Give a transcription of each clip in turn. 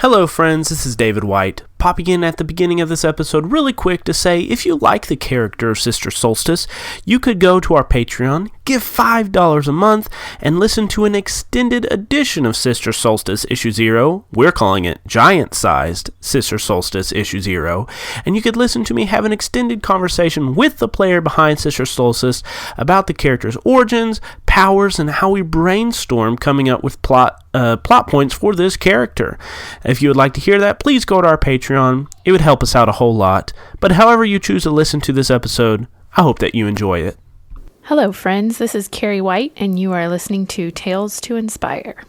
Hello friends, this is David White, popping in at the beginning of this episode really quick to say if you like the character of Sister Solstice, you could go to our Patreon, give $5 a month, and listen to an extended edition of Sister Solstice Issue 0. We're calling it giant-sized Sister Solstice Issue 0, and you could listen to me have an extended conversation with the player behind Sister Solstice about the character's origins, powers, and how we brainstorm coming up with plot points for this character. If you would like to hear that, please go to our Patreon. It would help us out a whole lot. But however you choose to listen to this episode, I hope that you enjoy it. Hello, friends. This is Kari White, and you are listening to Tales to Inspire.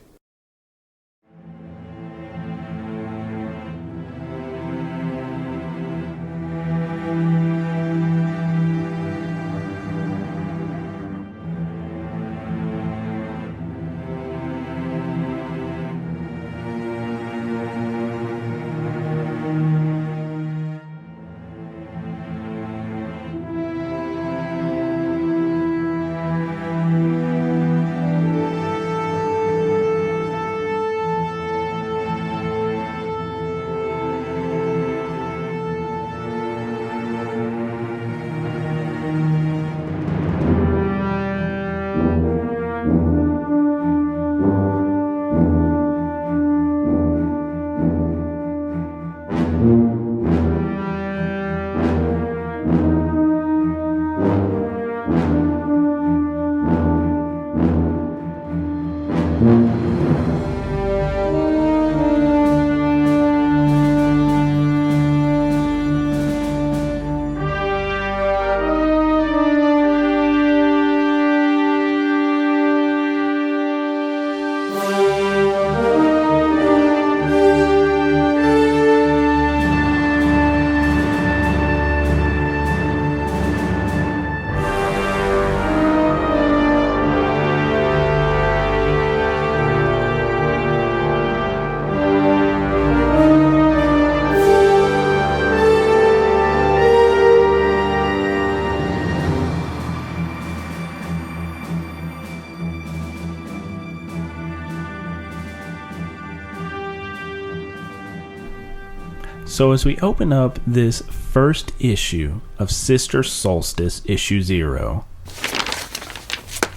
So as we open up this first issue of Sister Solstice Issue 0,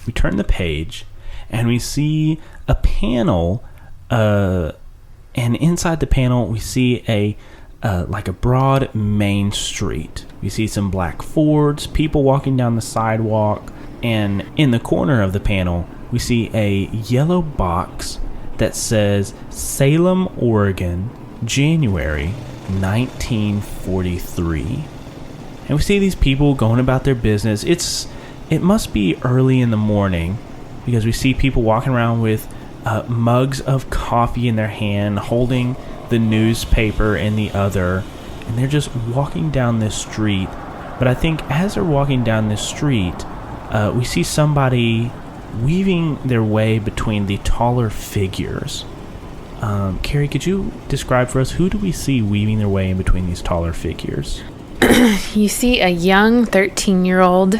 we turn the page and we see a panel, and inside the panel we see a broad main street. We see some black Fords, people walking down the sidewalk, and in the corner of the panel we see a yellow box that says Salem, Oregon, January 1943. And we see these people going about their business. It must be early in the morning because we see people walking around with mugs of coffee in their hand, holding the newspaper in the other, and they're just walking down this street. But I think as they're walking down this street, we see somebody weaving their way between the taller figures. Kari, could you describe for us, who do we see weaving their way in between these taller figures? You see a young 13-year-old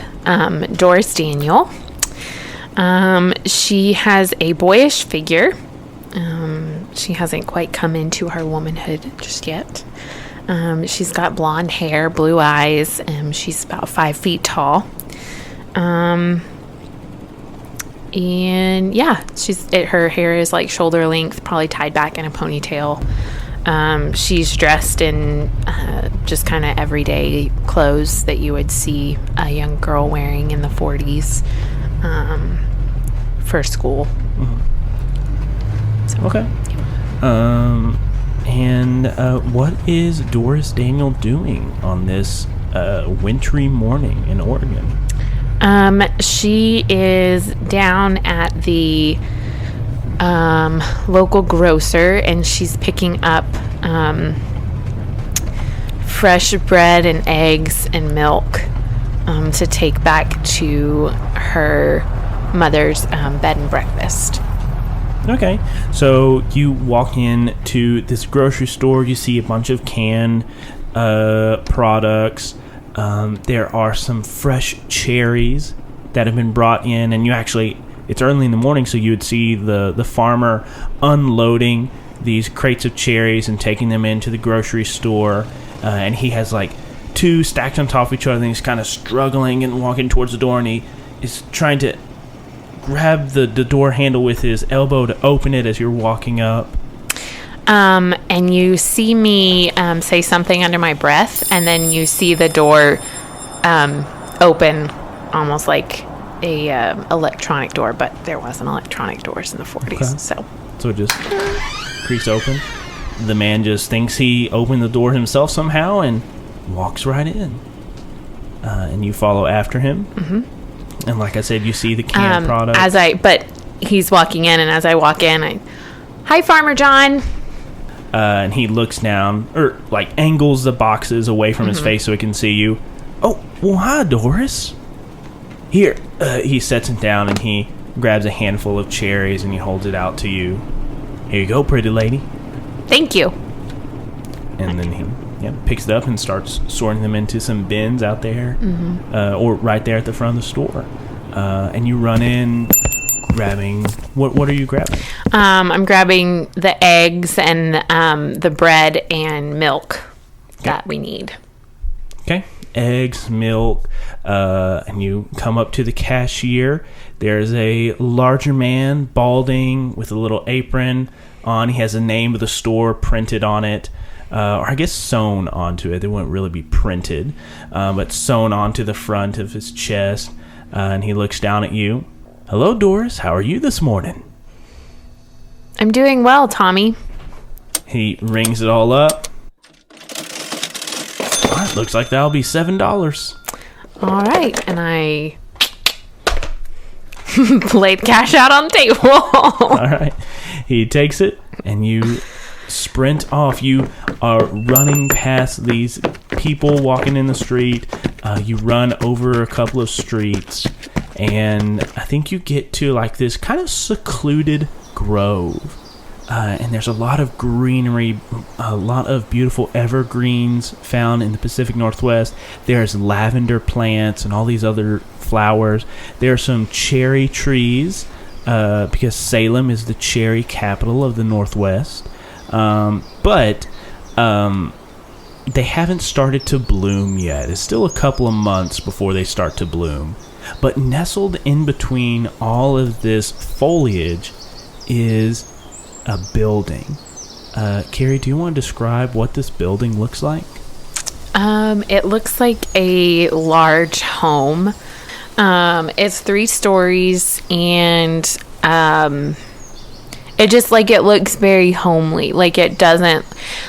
Doris Daniel. She has a boyish figure. She hasn't quite come into her womanhood just yet. She's got blonde hair, blue eyes, and she's about 5 feet tall. And yeah, her hair is like shoulder length, probably tied back in a ponytail. She's dressed in just kind of everyday clothes that you would see a young girl wearing in the 40s for school. Mm-hmm. So, okay. And what is Doris Daniel doing on this wintry morning in Oregon? She is down at the local grocer, and she's picking up fresh bread and eggs and milk to take back to her mother's bed and breakfast. Okay, so you walk in to this grocery store, you see a bunch of canned products. There are some fresh cherries that have been brought in, and it's early in the morning, so you would see the farmer unloading these crates of cherries and taking them into the grocery store. And he has like 2 stacked on top of each other, and he's kind of struggling and walking towards the door, and he is trying to grab the door handle with his elbow to open it as you're walking up. And you see me say something under my breath, and then you see the door open, almost like a electronic door, but there wasn't electronic doors in the 40s. Okay. So it just creaks open. The man just thinks he opened the door himself somehow and walks right in. And you follow after him. Mm-hmm. And like I said, you see the canned product. But he's walking in, and as I walk in, hi, Farmer John. And he looks down, or like angles the boxes away from his face so he can see you. Oh, well, hi, Doris. Here, he sets it down and he grabs a handful of cherries and he holds it out to you. Here you go, pretty lady. Thank you. And then he picks it up and starts sorting them into some bins out there, or right there at the front of the store. And you run in, grabbing what are you grabbing? I'm grabbing the eggs and the bread and milk that we need. Okay, eggs, milk, and you come up to the cashier. There's a larger man, balding, with a little apron on. He has the name of the store printed on it, or I guess sewn onto it. They wouldn't really be printed, but sewn onto the front of his chest. And he looks down at you. Hello, Doris. How are you this morning? I'm doing well, Tommy. He rings it all up. All right, looks like that'll be $7. All right, and I laid cash out on the table. All right. He takes it, and you sprint off. You are running past these people walking in the street. You run over a couple of streets, and I think you get to like this kind of secluded grove. And there's a lot of greenery, a lot of beautiful evergreens found in the Pacific Northwest. There's lavender plants and all these other flowers. There are some cherry trees, because Salem is the cherry capital of the Northwest. But they haven't started to bloom yet. It's still a couple of months before they start to bloom. But nestled in between all of this foliage is a building. Kari, do you want to describe what this building looks like? It looks like a large home. It's 3 stories, and it just like it looks very homely. Like it doesn't,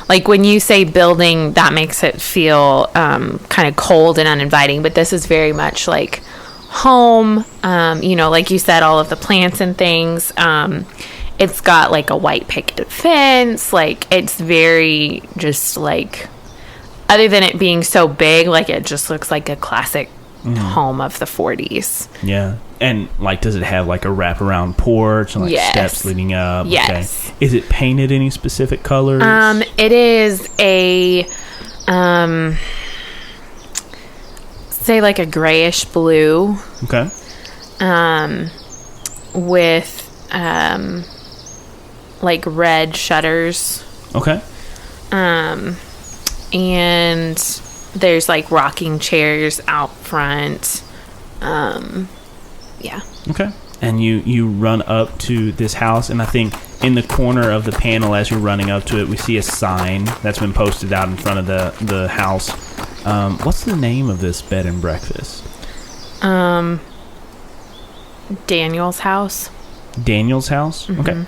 like when you say building, that makes it feel kind of cold and uninviting. But this is very much like home. Like you said, all of the plants and things. It's got like a white picket fence. Like it's very just like, other than it being so big, like it just looks like a classic home of the 40s. Yeah. And like, does it have like a wraparound porch and like steps leading up? Yes. Okay. Is it painted any specific colors? It is a say like a grayish blue. Okay. With like red shutters. Okay. And there's like rocking chairs out front. Yeah. Okay. And you run up to this house, and I think in the corner of the panel as you're running up to it, we see a sign that's been posted out in front of the house. What's the name of this bed and breakfast? Daniel's house. Daniel's house? Mm-hmm. Okay.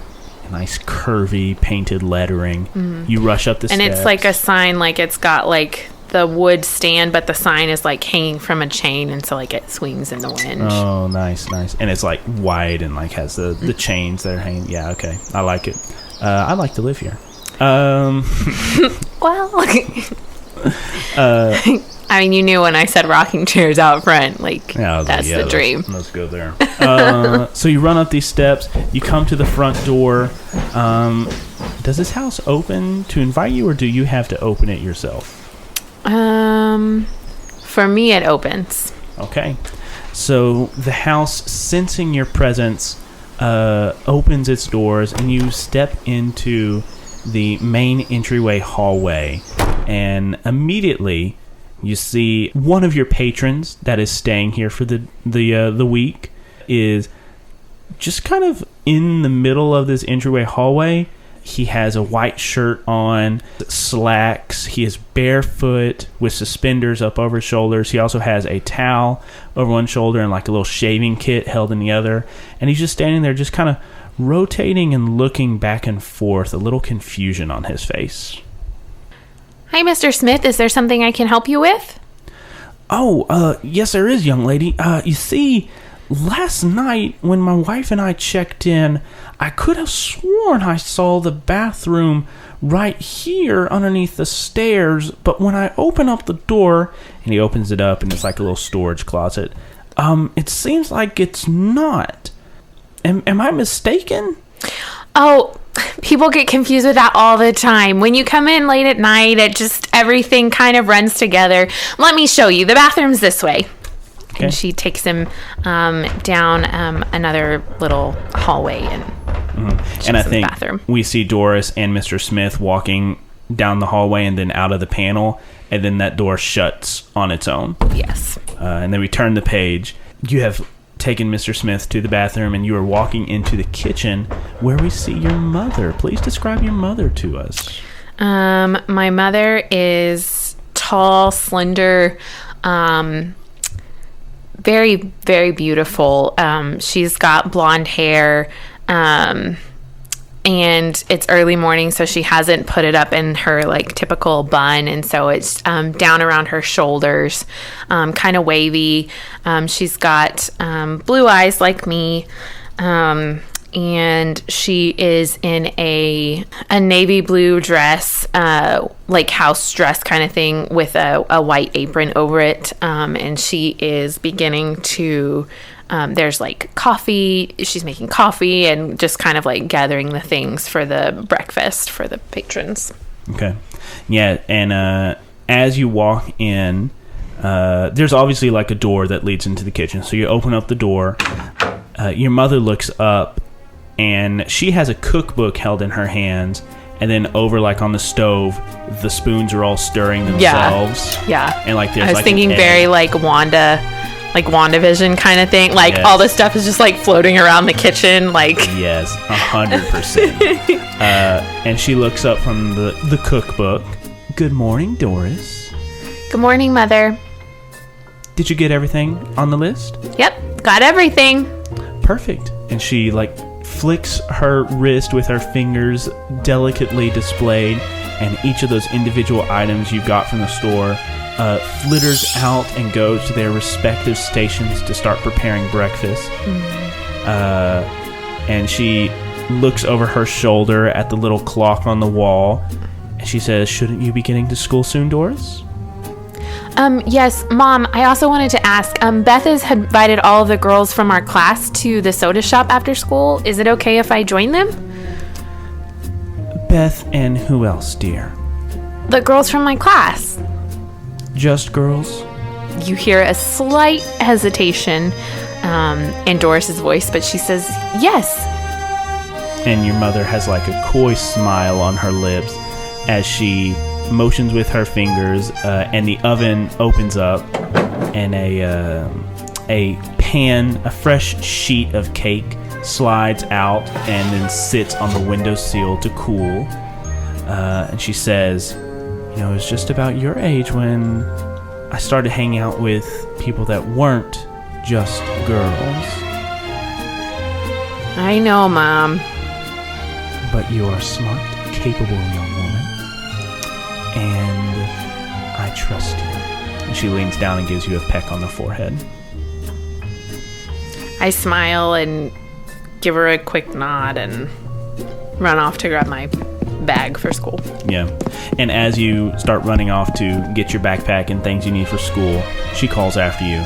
A nice curvy painted lettering. Mm-hmm. You rush up the steps. And it's like a sign, like it's got like the wood stand, but the sign is like hanging from a chain, and so like it swings in the wind. Oh, nice. And it's like wide and like has the chains that are hanging. Yeah, okay. I like it. I'd like to live here. Well, I mean, you knew when I said rocking chairs out front, like, that's the dream. Let's go there. So you run up these steps, you come to the front door. Does this house open to invite you, or do you have to open it yourself? For me, it opens. Okay. So the house, sensing your presence, opens its doors, and you step into the main entryway hallway, and immediately you see one of your patrons that is staying here for the week is just kind of in the middle of this entryway hallway. He has a white shirt on, slacks. He is barefoot with suspenders up over his shoulders. He also has a towel over one shoulder and like a little shaving kit held in the other. And he's just standing there just kind of rotating and looking back and forth, a little confusion on his face. Hi, Mr. Smith. Is there something I can help you with? Oh, yes, there is, young lady. You see, last night when my wife and I checked in, I could have sworn I saw the bathroom right here underneath the stairs, but when I open up the door, and he opens it up and it's like a little storage closet, it seems like it's not. Am I mistaken? Oh, people get confused with that all the time. When you come in late at night, everything kind of runs together. Let me show you. The bathroom's this way. Okay. And she takes him down another little hallway and I think we see Doris and Mr. Smith walking down the hallway and then out of the panel, and then that door shuts on its own. Yes. And then we turn the page. You have taken Mr. Smith to the bathroom, and you are walking into the kitchen where we see your mother. Please describe your mother to us. My mother is tall, slender, very, very beautiful. She's got blonde hair, and it's early morning, so she hasn't put it up in her like typical bun, and so it's down around her shoulders, kind of wavy. She's got blue eyes like me, and she is in a navy blue dress, like house dress kind of thing, with a white apron over it, and she is beginning to there's like coffee. She's making coffee and just kind of like gathering the things for the breakfast for the patrons. Okay. Yeah. And as you walk in, there's obviously like a door that leads into the kitchen. So you open up the door. Your mother looks up and she has a cookbook held in her hands. And then over like on the stove, the spoons are all stirring themselves. Yeah. And like there's I was thinking very like WandaVision kind of thing. Like all this stuff is just like floating around the kitchen. Like yes, 100%. And she looks up from the cookbook. Good morning, Doris. Good morning, Mother. Did you get everything on the list? Yep, got everything. Perfect. And she like flicks her wrist with her fingers delicately displayed, and each of those individual items you got from the store flitters out and goes to their respective stations to start preparing breakfast. And she looks over her shoulder at the little clock on the wall, and she says, "Shouldn't you be getting to school soon, Doris?" Yes, Mom, I also wanted to ask, Beth has invited all of the girls from our class to the soda shop after school. Is it okay if I join them? Beth and who else, dear? The girls from my class. Just girls? You hear a slight hesitation in Doris's voice, but she says, yes. And your mother has like a coy smile on her lips as she motions with her fingers, and the oven opens up, and a fresh sheet of cake slides out and then sits on the windowsill to cool. And she says, "You know, it was just about your age when I started hanging out with people that weren't just girls." I know, Mom. But you are a smart, capable young woman, and I trust you. And she leans down and gives you a peck on the forehead. I smile and give her a quick nod and run off to grab my bag for school. Yeah. And as you start running off to get your backpack and things you need for school, she calls after you.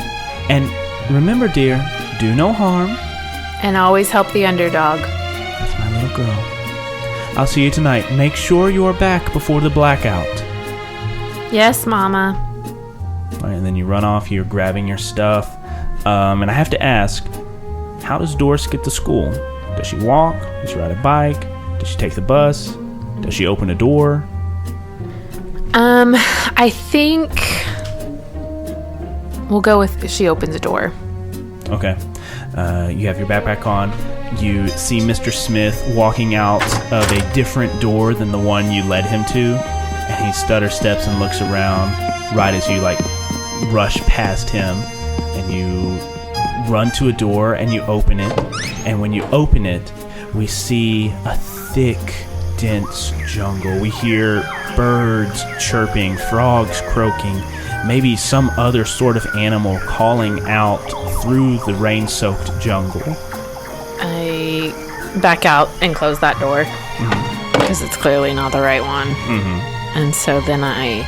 And remember, dear, do no harm. And always help the underdog. That's my little girl. I'll see you tonight. Make sure you are back before the blackout. Yes, Mama. All right, and then you run off. You're grabbing your stuff. And I have to ask, how does Doris get to school? Does she walk? Does she ride a bike? Does she take the bus? Does she open a door? I think we'll go with she opens a door. Okay. You have your backpack on. You see Mr. Smith walking out of a different door than the one you led him to, and he stutter steps and looks around right as you rush past him, and you run to a door and you open it. And when you open it, we see a thick, dense jungle. We hear birds chirping, frogs croaking, maybe some other sort of animal calling out through the rain-soaked jungle. I back out and close that door because it's clearly not the right one. And so then I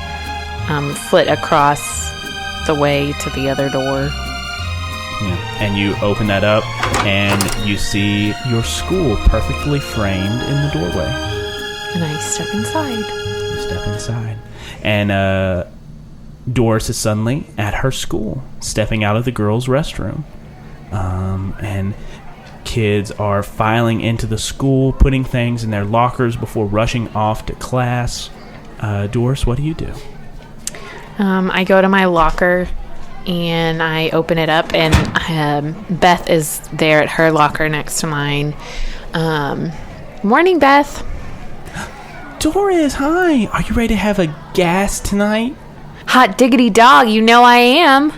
flit across the way to the other door. Yeah. And you open that up and you see your school perfectly framed in the doorway. And I step inside. You step inside. And Doris is suddenly at her school, stepping out of the girls' restroom. And kids are filing into the school, putting things in their lockers before rushing off to class. Doris, what do you do? I go to my locker and I open it up, and Beth is there at her locker next to mine. Morning, Beth. Doris, hi. Are you ready to have a gas tonight? Hot diggity dog, you know I am.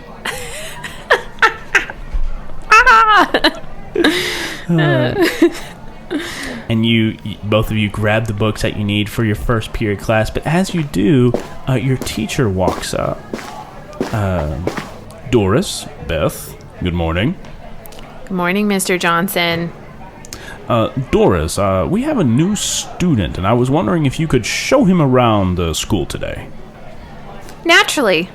And you both of you grab the books that you need for your first period class, but as you do, your teacher walks up. Doris, Beth, good morning. Good morning, Mr. Johnson. Doris, we have a new student, and I was wondering if you could show him around the school today. Naturally.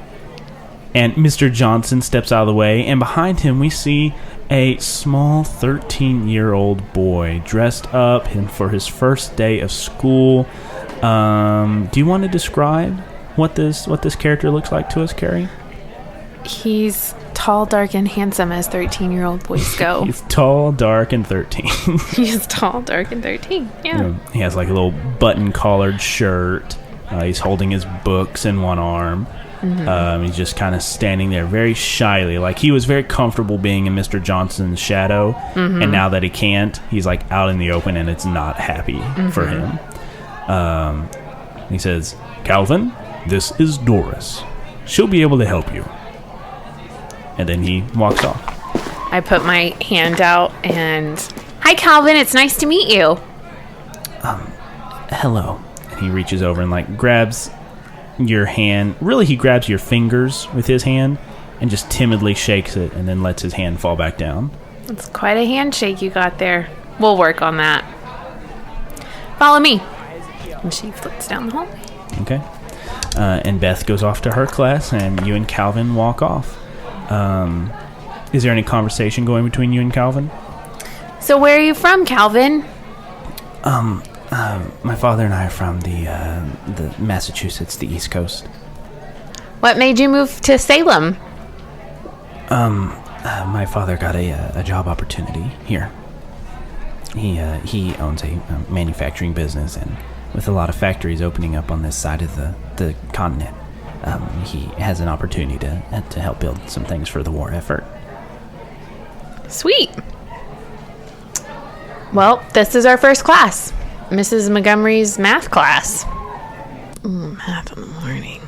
And Mr. Johnson steps out of the way, and behind him we see a small 13-year-old boy dressed up for his first day of school. Do you want to describe what this character looks like to us, Kari? He's tall, dark, and handsome as 13-year-old boys go. He's tall, dark, and 13. He's tall, dark, and 13. Yeah. He has like a little button-collared shirt. He's holding his books in one arm. He's just kind of standing there very shyly. Like, he was very comfortable being in Mr. Johnson's shadow, and now that he can't, he's like out in the open, and it's not happy for him. He says, Calvin, this is Doris. She'll be able to help you. And then he walks off. I put my hand out and, hi, Calvin, it's nice to meet you. Hello. And he reaches over and grabs your hand. Really, he grabs your fingers with his hand and just timidly shakes it and then lets his hand fall back down. It's quite a handshake you got there. We'll work on that. Follow me. And she flits down the hallway. Okay. And Beth goes off to her class, and you and Calvin walk off. Is there any conversation going between you and Calvin? So where are you from, Calvin? My father and I are from the Massachusetts, the East Coast. What made you move to Salem? My father got a job opportunity here. He owns a manufacturing business, and with a lot of factories opening up on this side of the continent, he has an opportunity to help build some things for the war effort. Sweet. Well, this is our first class. Mrs. Montgomery's math class. Math in the morning.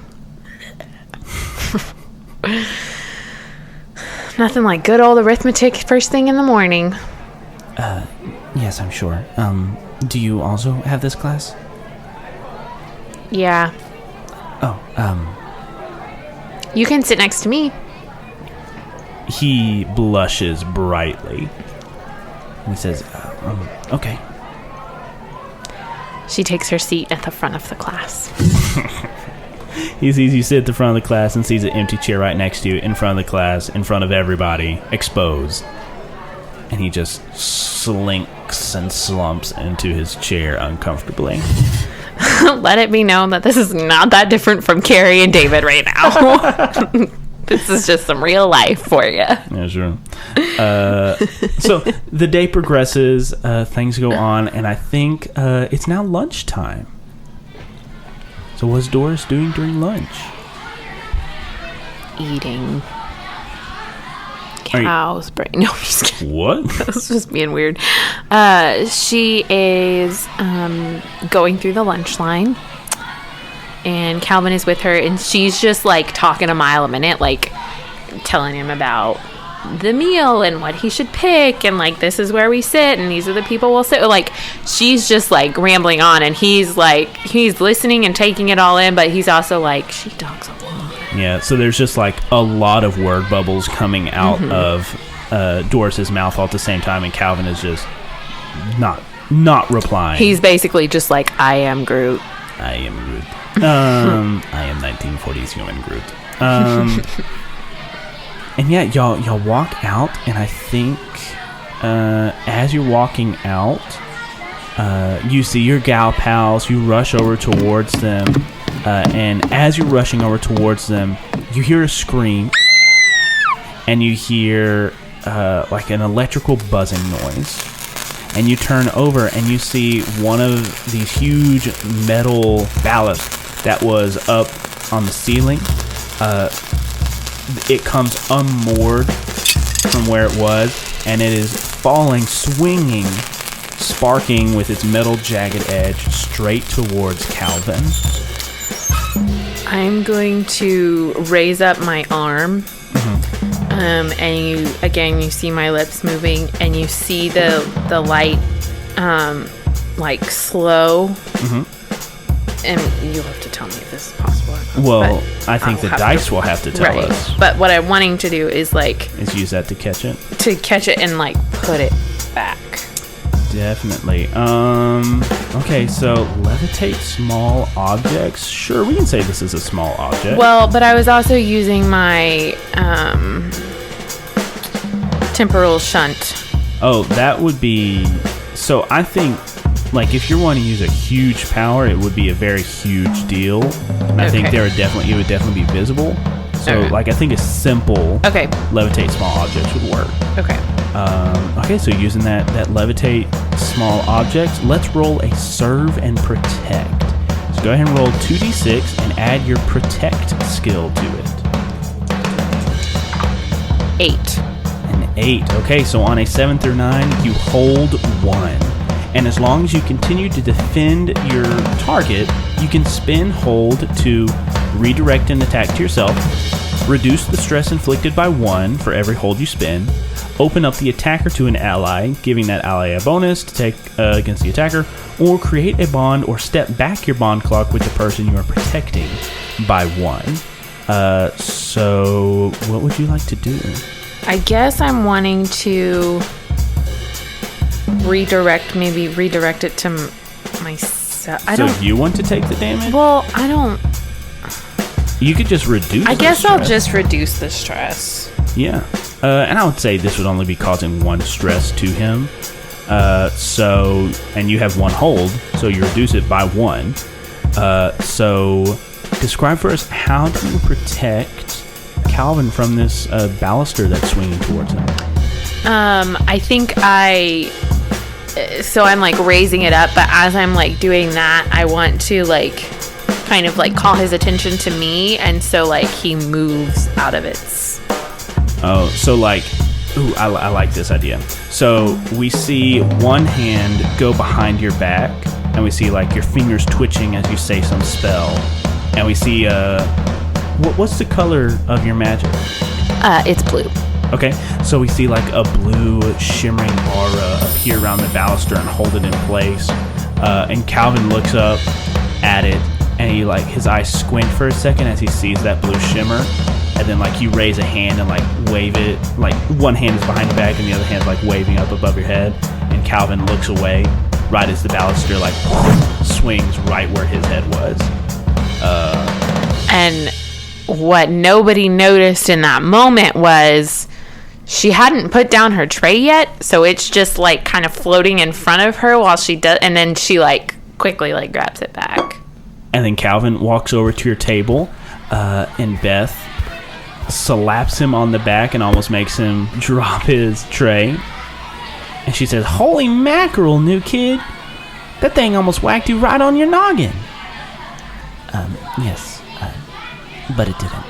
Nothing like good old arithmetic first thing in the morning. Yes, I'm sure. Do you also have this class? Yeah. Oh, You can sit next to me. He blushes brightly. He says, okay. She takes her seat at the front of the class. He sees you sit at the front of the class and sees an empty chair right next to you, in front of the class, in front of everybody, exposed. And he just slinks and slumps into his chair uncomfortably. Let it be known that this is not that different from Kari and David right now. This is just some real life for you. Yeah, sure. So the day progresses, things go on, and I think it's now lunchtime. So what's Doris doing during lunch? Eating cow's brain. No, I'm just kidding. What? That was just being weird. She is going through the lunch line, and Calvin is with her, and she's just like talking a mile a minute, like telling him about the meal and what he should pick, and like, this is where we sit, and these are the people we'll sit with. Like, she's just like rambling on, and he's listening and taking it all in, but he's also like, she talks a lot. Yeah, so there's just like a lot of word bubbles coming out of Doris's mouth all at the same time, and Calvin is just not replying. He's basically just like, I am Groot. I am Groot. I am 1940s human Groot. And yeah, y'all walk out, and I think as you're walking out, you see your gal pals. You rush over towards them, and as you're rushing over towards them, you hear a scream, and you hear like an electrical buzzing noise. And you turn over, and you see one of these huge metal ballasts that was up on the ceiling. It comes unmoored from where it was, and it is falling, swinging, sparking with its metal jagged edge straight towards Calvin. I'm going to raise up my arm, and you see my lips moving, and you see the light, like slow. And you'll have to tell me if this is possible or not. Well, I think the dice will have to tell us. But what I'm wanting to do is use that to catch it. To catch it and like put it back. Definitely. Okay, so levitate small objects. Sure, we can say this is a small object. Well, but I was also using my temporal shunt. Oh, that would be... So I think, like, if you're wanting to use a huge power, it would be a very huge deal. And I think it would definitely be visible. So, I think a simple levitate small objects would work. Okay, so using that levitate small objects, let's roll a serve and protect. So go ahead and roll 2d6 and add your protect skill to it. 8. An 8. Okay, so on a 7 through 9, you hold 1. And as long as you continue to defend your target, you can spin hold to redirect an attack to yourself, reduce the stress inflicted by 1 for every hold you spin, open up the attacker to an ally, giving that ally a bonus to take against the attacker, or create a bond or step back your bond clock with the person you are protecting by 1. So what would you like to do? I guess I'm wanting to redirect it to myself. So you want to take the damage? Well, I don't. You could just reduce I guess I'll just reduce the stress. Yeah. And I would say this would only be causing 1 stress to him. And you have 1 hold, so you reduce it by 1. So describe for us, how do you protect Calvin from this baluster that's swinging towards him? I think so I'm like raising it up, but as I'm like doing that, I want to like kind of like call his attention to me, and so like he moves out of its... Oh, so like, ooh, I like this idea. So we see one hand go behind your back, and we see like your fingers twitching as you say some spell, and we see what's the color of your magic? It's blue. Okay, so we see like a blue shimmering aura appear around the baluster and hold it in place. And Calvin looks up at it, and he like his eyes squint for a second as he sees that blue shimmer. And then like you raise a hand and like wave it, like one hand is behind your back and the other hand's like waving up above your head. And Calvin looks away right as the baluster like swings right where his head was. And what nobody noticed in that moment was she hadn't put down her tray yet, so it's just like kind of floating in front of her while she does, and then she like quickly like grabs it back. And then Calvin walks over to your table, and Beth slaps him on the back and almost makes him drop his tray. And she says, "Holy mackerel, new kid! That thing almost whacked you right on your noggin." Yes, but it didn't.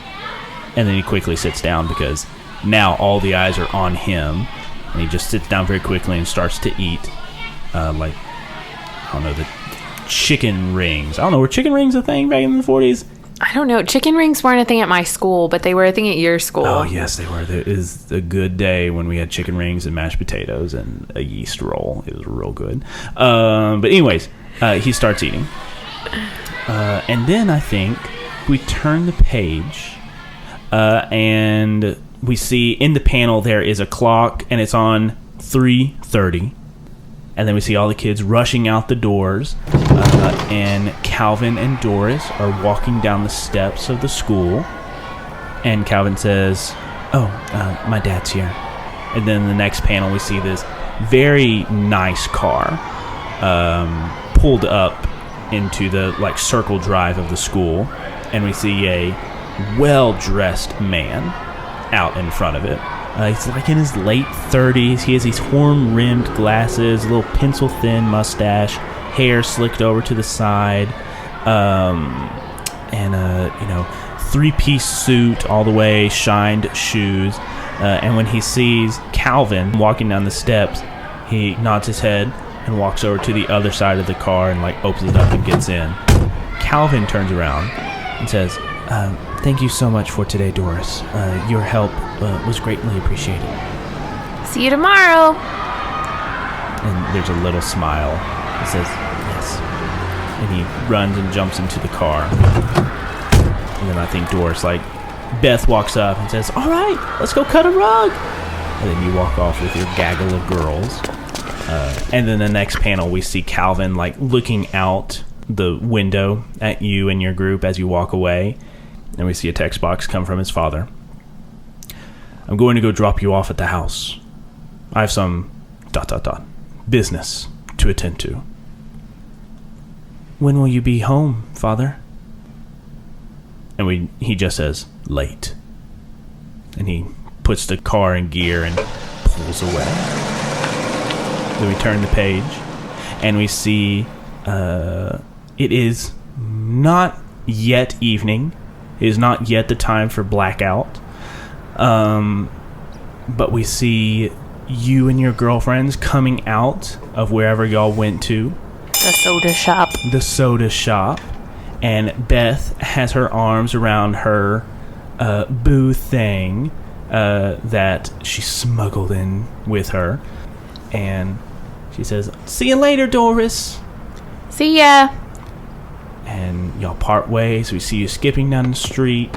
And then he quickly sits down because now all the eyes are on him. And he just sits down very quickly and starts to eat, the chicken rings. I don't know, were chicken rings a thing back in the 40s? I don't know. Chicken rings weren't a thing at my school, but they were a thing at your school. Oh, yes, they were. There is a good day when we had chicken rings and mashed potatoes and a yeast roll. It was real good. But anyways, he starts eating. And then I think we turn the page and we see in the panel there is a clock and it's on 3:30. And then we see all the kids rushing out the doors, and Calvin and Doris are walking down the steps of the school. And Calvin says, my dad's here. And then in the next panel, we see this very nice car pulled up into the circle drive of the school. And we see a well-dressed man out in front of it. He's in his late 30s. He has these horn-rimmed glasses, a little pencil-thin mustache, hair slicked over to the side, and a three-piece suit all the way, shined shoes. And when he sees Calvin walking down the steps, he nods his head and walks over to the other side of the car and opens it up and gets in. Calvin turns around and says, thank you so much for today, Doris. Your help was greatly appreciated. See you tomorrow. And there's a little smile. He says, yes. And he runs and jumps into the car. And then I think Doris, Beth walks up and says, all right, let's go cut a rug. And then you walk off with your gaggle of girls. And then the next panel, we see Calvin, looking out the window at you and your group as you walk away. And we see a text box come from his father. I'm going to go drop you off at the house. I have some ... business to attend to. When will you be home, Father? And he just says, late. And he puts the car in gear and pulls away. Then we turn the page and we see it is not yet evening. It is not yet the time for blackout. But we see you and your girlfriends coming out of wherever y'all went to. The soda shop. The soda shop. And Beth has her arms around her boo thing that she smuggled in with her. And she says, see you later, Doris. See ya. And y'all part ways. We see you skipping down the street.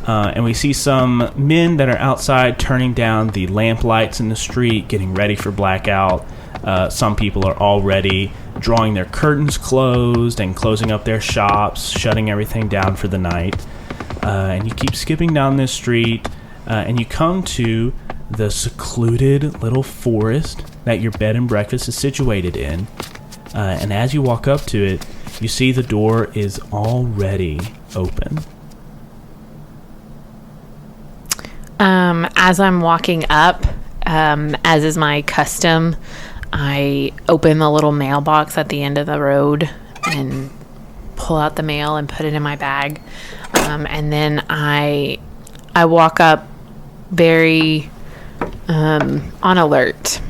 And we see some men that are outside turning down the lamp lights in the street, getting ready for blackout. Some people are already drawing their curtains closed and closing up their shops, shutting everything down for the night. And you keep skipping down this street, and you come to the secluded little forest that your bed and breakfast is situated in. And as you walk up to it, you see the door is already open. As I'm walking up, as is my custom, I open the little mailbox at the end of the road and pull out the mail and put it in my bag. And then I walk up very on alert.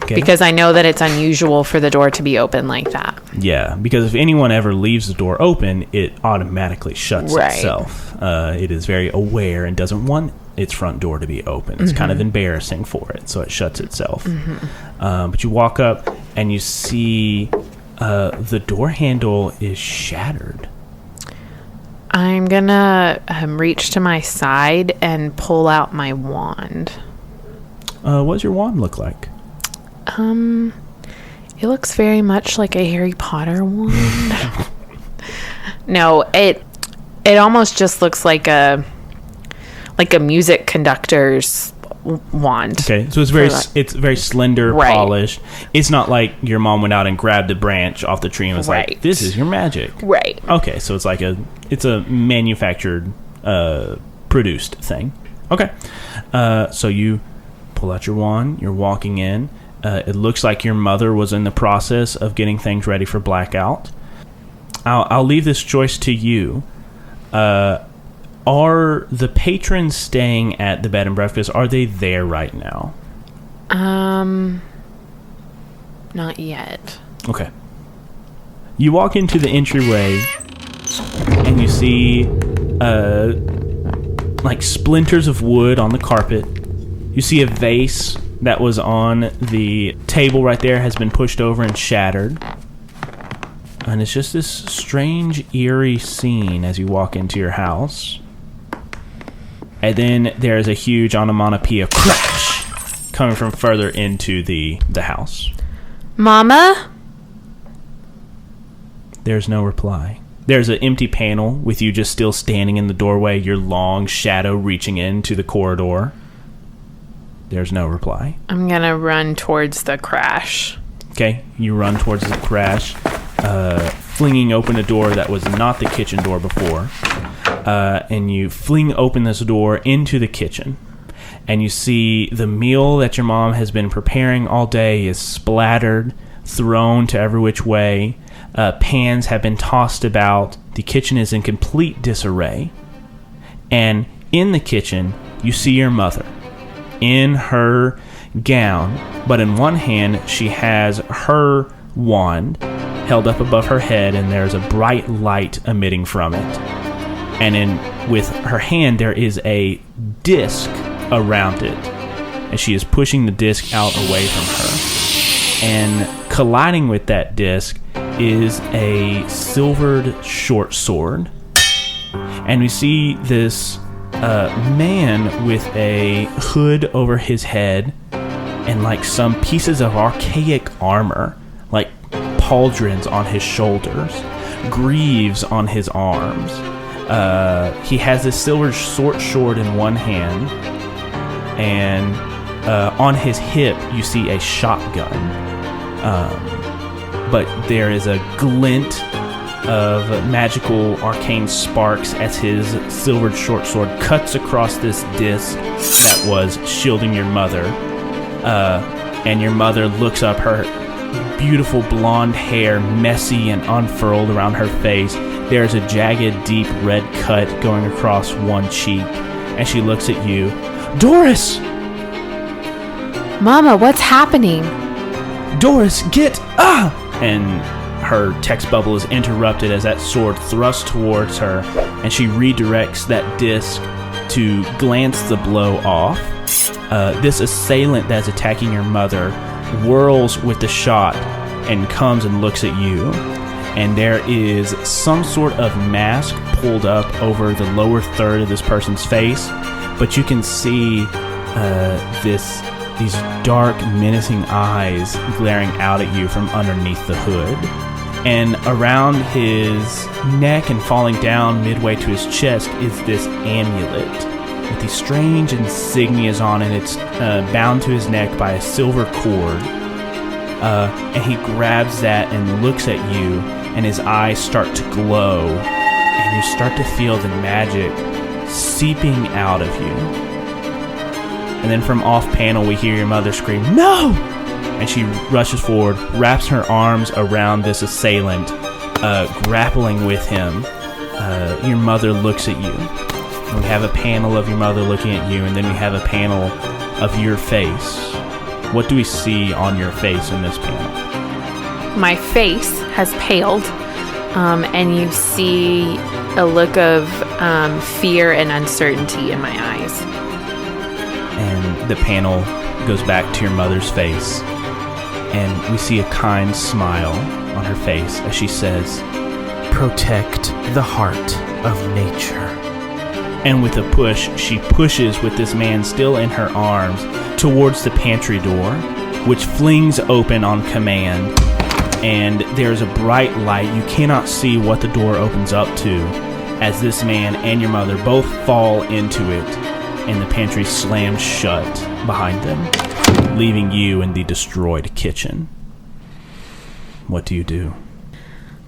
Okay. Because I know that it's unusual for the door to be open like that. Yeah, because if anyone ever leaves the door open, it automatically shuts itself. It is very aware and doesn't want its front door to be open. It's kind of embarrassing for it, so it shuts itself. But you walk up and you see the door handle is shattered. I'm gonna reach to my side and pull out my wand. What does your wand look like? It looks very much like a Harry Potter wand. No, it almost just looks like a music conductor's wand. Okay, so it's very slender, polished. It's not like your mom went out and grabbed a branch off the tree and was like, "This is your magic." Right. Okay, so it's a manufactured, produced thing. Okay, so you pull out your wand. You're walking in. It looks like your mother was in the process of getting things ready for blackout. I'll leave this choice to you. Are the patrons staying at the bed and breakfast, are they there right now? Not yet. Okay. You walk into the entryway and you see like splinters of wood on the carpet. You see a vase that was on the table right there has been pushed over and shattered. And it's just this strange, eerie scene as you walk into your house. And then there's a huge onomatopoeia crash coming from further into the house. Mama? There's no reply. There's an empty panel with you just still standing in the doorway, your long shadow reaching into the corridor. There's no reply. I'm going to run towards the crash. Okay, you run towards the crash, flinging open a door that was not the kitchen door before. And you fling open this door into the kitchen. And you see the meal that your mom has been preparing all day is splattered, thrown to every which way. Pans have been tossed about. The kitchen is in complete disarray. And in the kitchen, you see your mother in her gown, but in one hand she has her wand held up above her head, and there's a bright light emitting from it. And with her hand there is a disc around it, and she is pushing the disc out away from her. And colliding with that disc is a silvered short sword. And we see this man with a hood over his head and like some pieces of archaic armor, like pauldrons on his shoulders, greaves on his arms. He has this silver short sword in one hand, and on his hip you see a shotgun. But there is a glint of magical arcane sparks as his silvered short sword cuts across this disc that was shielding your mother. And your mother looks up, her beautiful blonde hair messy and unfurled around her face. There's a jagged, deep red cut going across one cheek, and she looks at you. Doris! Mama, what's happening? Doris, get up! And her text bubble is interrupted as that sword thrusts towards her, and she redirects that disc to glance the blow off. This assailant that's attacking your mother whirls with the shot and comes and looks at you. And there is some sort of mask pulled up over the lower third of this person's face, but you can see these dark, menacing eyes glaring out at you from underneath the hood. And around his neck and falling down midway to his chest is this amulet with these strange insignias on it. It's bound to his neck by a silver cord. And he grabs that and looks at you, and his eyes start to glow, and you start to feel the magic seeping out of you. And then from off panel we hear your mother scream, "No!" And she rushes forward, wraps her arms around this assailant, grappling with him. Your mother looks at you. And we have a panel of your mother looking at you, and then we have a panel of your face. What do we see on your face in this panel? My face has paled, and you see a look of fear and uncertainty in my eyes. And the panel goes back to your mother's face, and we see a kind smile on her face as she says, "Protect the heart of nature." And with a push, she pushes with this man still in her arms towards the pantry door, which flings open on command. And there's a bright light. You cannot see what the door opens up to as this man and your mother both fall into it, and the pantry slams shut behind them, leaving you in the destroyed kitchen. What do you do?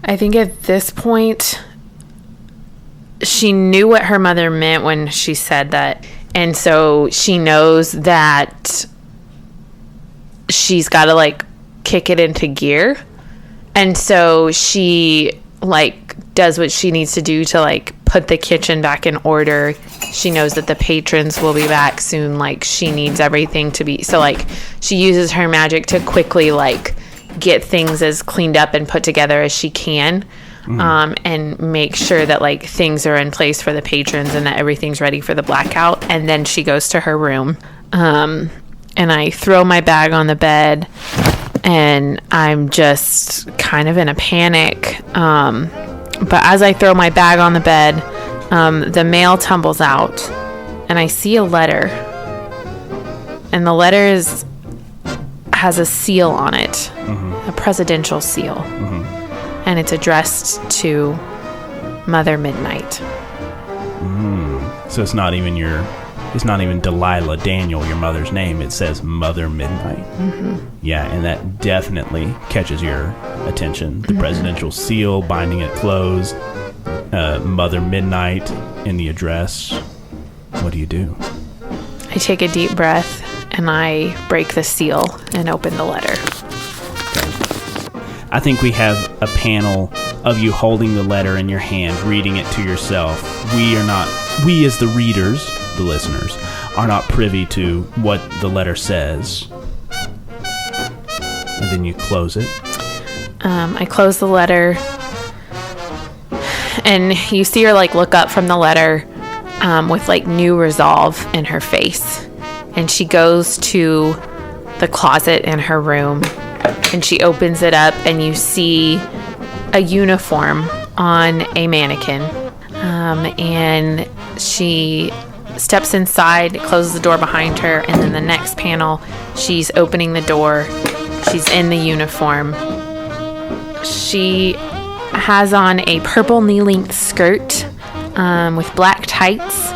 I think at this point, she knew what her mother meant when she said that. And so she knows that she's got to, like, kick it into gear. And so she like does what she needs to do to like put the kitchen back in order. She knows that the patrons will be back soon. Like she needs everything to be, so like she uses her magic to quickly like get things as cleaned up and put together as she can. And make sure that like things are in place for the patrons and that everything's ready for the blackout. And then she goes to her room. And I throw my bag on the bed, and I'm just kind of in a panic. But as I throw my bag on the bed, the mail tumbles out, and I see a letter. And the letter has a seal on it, a presidential seal. And it's addressed to Mother Midnight. So it's not even Delilah Daniel, your mother's name. It says Mother Midnight. Yeah, and that definitely catches your attention. The presidential seal, binding it closed, Mother Midnight in the address. What do you do? I take a deep breath and I break the seal and open the letter. I think we have a panel of you holding the letter in your hand, reading it to yourself. We as the readers, the listeners, are not privy to what the letter says. And then you close it. I close the letter, and you see her like look up from the letter with like new resolve in her face. And she goes to the closet in her room, and she opens it up, and you see a uniform on a mannequin. And she steps inside, closes the door behind her, and then the next panel, she's opening the door. She's in the uniform. She has on a purple knee-length skirt with black tights,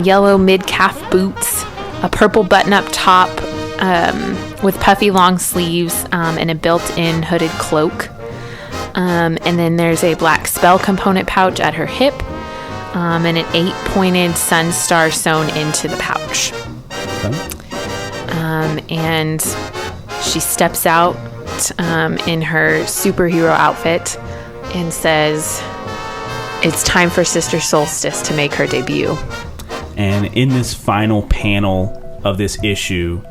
yellow mid-calf boots, a purple button-up top with puffy long sleeves, and a built-in hooded cloak. And then there's a black spell component pouch at her hip, and an 8-pointed sun star sewn into the pouch. And she steps out in her superhero outfit and says, "It's time for Sister Solstice to make her debut." And in this final panel of this issue,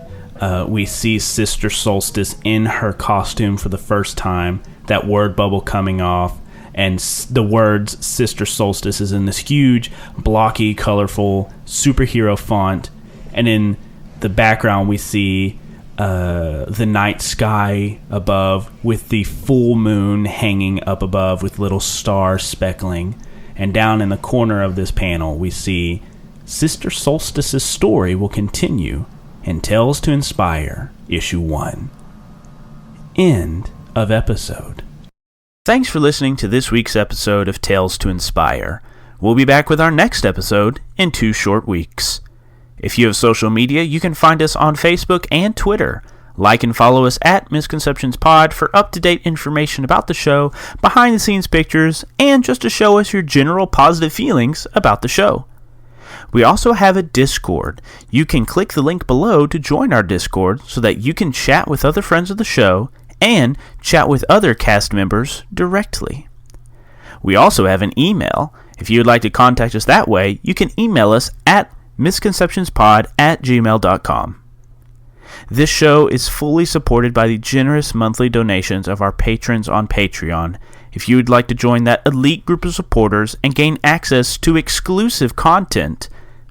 we see Sister Solstice in her costume for the first time, that word bubble coming off, and the words Sister Solstice is in this huge, blocky, colorful superhero font. And in the background, we see the night sky above with the full moon hanging up above with little stars speckling. And down in the corner of this panel, we see Sister Solstice's story will continue in Tales to Inspire, Issue 1. End of episode. Thanks for listening to this week's episode of Tales to Inspire. We'll be back with our next episode in 2 short weeks. If you have social media, you can find us on Facebook and Twitter. Like and follow us at Misconceptions Pod for up-to-date information about the show, behind-the-scenes pictures, and just to show us your general positive feelings about the show. We also have a Discord. You can click the link below to join our Discord so that you can chat with other friends of the show and chat with other cast members directly. We also have an email. If you would like to contact us that way, you can email us at misconceptionspod@gmail.com. This show is fully supported by the generous monthly donations of our patrons on Patreon. If you would like to join that elite group of supporters and gain access to exclusive content,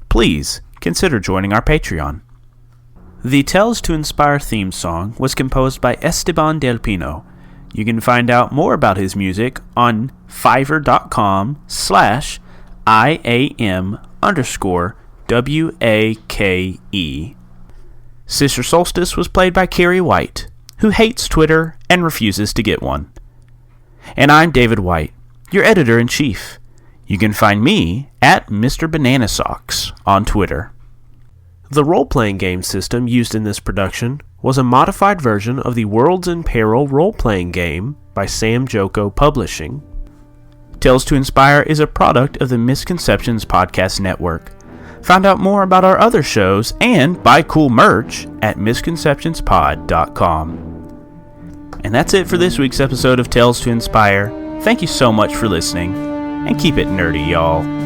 please consider joining our Patreon. The Tales to Inspire theme song was composed by Esteban Del Pino. You can find out more about his music on fiverr.com/IAM_WAKE. Sister Solstice was played by Kari White, who hates Twitter and refuses to get one. And I'm David White, your editor-in-chief. You can find me at Mr. Banana Socks on Twitter. The role-playing game system used in this production was a modified version of the Worlds in Peril role-playing game by Sam Joko Publishing. Tales to Inspire is a product of the Misconceptions Podcast Network. Find out more about our other shows and buy cool merch at misconceptionspod.com. And that's it for this week's episode of Tales to Inspire. Thank you so much for listening, and keep it nerdy, y'all.